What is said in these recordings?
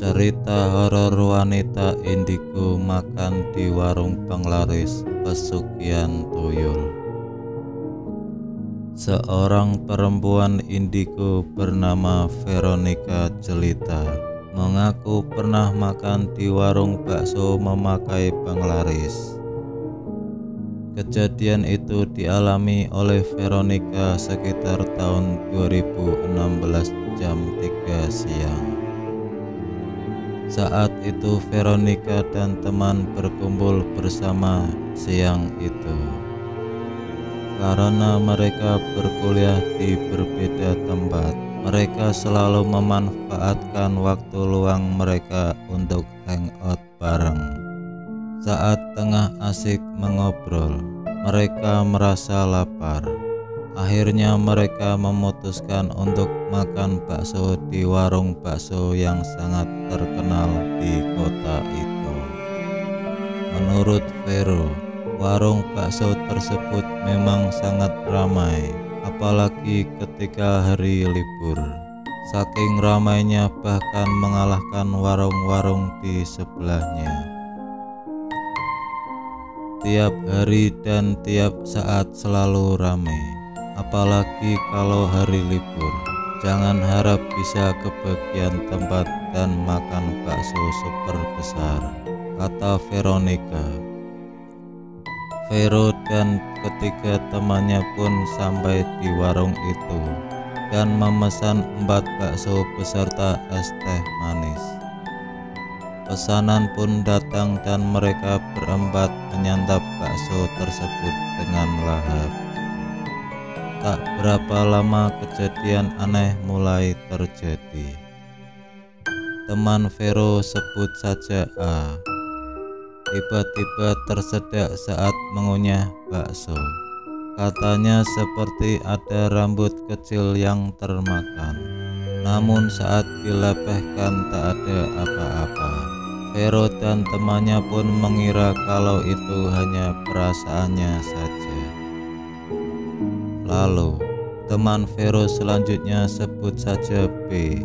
Cerita horor wanita indigo makan di warung penglaris pesugihan tuyul. Seorang perempuan indigo bernama Veronica Jelita mengaku pernah makan di warung bakso memakai penglaris. Kejadian itu dialami oleh Veronica sekitar tahun 2016 jam 3 siang. Saat itu Veronica dan teman berkumpul bersama siang itu. Karena mereka berkuliah di berbeda tempat, mereka selalu memanfaatkan waktu luang mereka untuk hangout bareng. Saat tengah asik mengobrol, mereka merasa lapar. Akhirnya mereka memutuskan untuk makan bakso di warung bakso yang sangat terkenal di kota itu. Menurut Vero, warung bakso tersebut memang sangat ramai, apalagi ketika hari libur. Saking ramainya bahkan mengalahkan warung-warung di sebelahnya. Tiap hari dan tiap saat selalu ramai. Apalagi kalau hari libur. Jangan harap bisa kebagian tempat dan makan bakso super besar, kata Veronica. Vero dan ketiga temannya pun sampai di warung itu dan memesan 4 bakso beserta es teh manis. Pesanan pun datang dan mereka berempat menyantap bakso tersebut dengan lahap. Tak berapa lama kejadian aneh mulai terjadi. Teman Vero, sebut saja A, tiba-tiba tersedak saat mengunyah bakso. Katanya seperti ada rambut kecil yang termakan. Namun saat dilepehkan tak ada apa-apa. Vero dan temannya pun mengira kalau itu hanya perasaannya saja. Lalu, teman Vero selanjutnya, sebut saja B,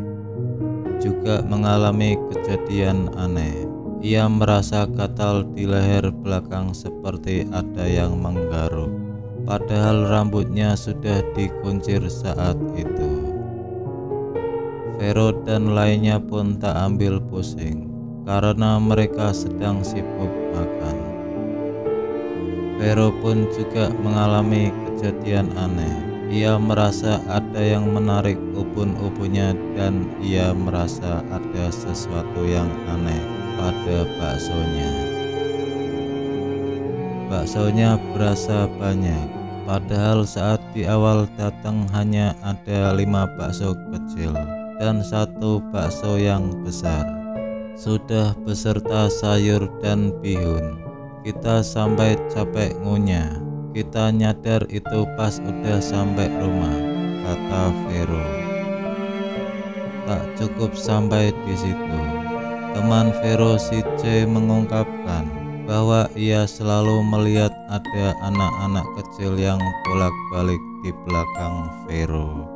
juga mengalami kejadian aneh. Ia merasa gatal di leher belakang seperti ada yang menggaruk. Padahal rambutnya sudah dikuncir saat itu. Vero dan lainnya pun tak ambil pusing, karena mereka sedang sibuk makan. Vero pun juga mengalami kejadian aneh. Ia merasa ada yang menarik ubun-ubunnya dan ia merasa ada sesuatu yang aneh pada baksonya. Baksonya berasa banyak, padahal saat di awal datang hanya ada 5 bakso kecil dan 1 bakso yang besar. Sudah beserta sayur dan bihun. Kita sampai capek ngunyah. Kita nyadar itu pas udah sampai rumah, kata Vero. Tak cukup sampai di situ. Teman Vero si C mengungkapkan bahwa ia selalu melihat ada anak-anak kecil yang bolak-balik di belakang Vero.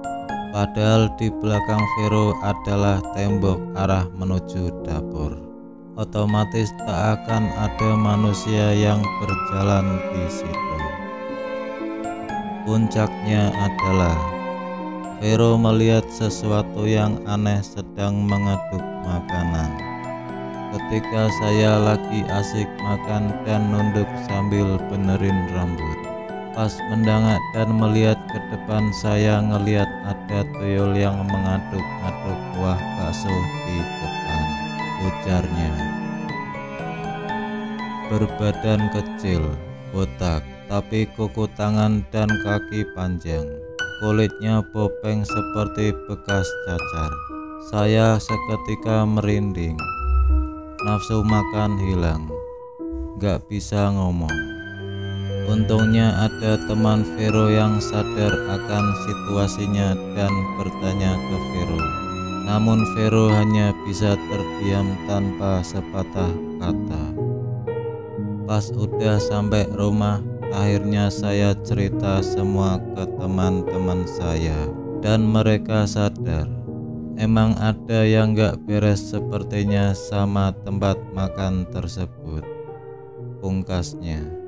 Padahal di belakang Vero adalah tembok arah menuju dapur. Otomatis tak akan ada manusia yang berjalan di situ. Puncaknya adalah Vero melihat sesuatu yang aneh sedang mengaduk makanan. Ketika saya lagi asik makan dan nunduk sambil benerin rambut, pas mendangak dan melihat ke depan, saya ngelihat ada tuyul yang mengaduk-aduk kuah bakso di depan, ujarnya. Berbadan kecil, botak, tapi kuku tangan dan kaki panjang. Kulitnya bopeng seperti bekas cacar. Saya seketika merinding. Nafsu makan hilang. Gak bisa ngomong. Untungnya ada teman Vero yang sadar akan situasinya dan bertanya ke Vero. Namun Vero hanya bisa terdiam tanpa sepatah kata. Pas udah sampai rumah, akhirnya saya cerita semua ke teman-teman saya dan mereka sadar Emang ada yang gak beres sepertinya sama tempat makan tersebut, pungkasnya.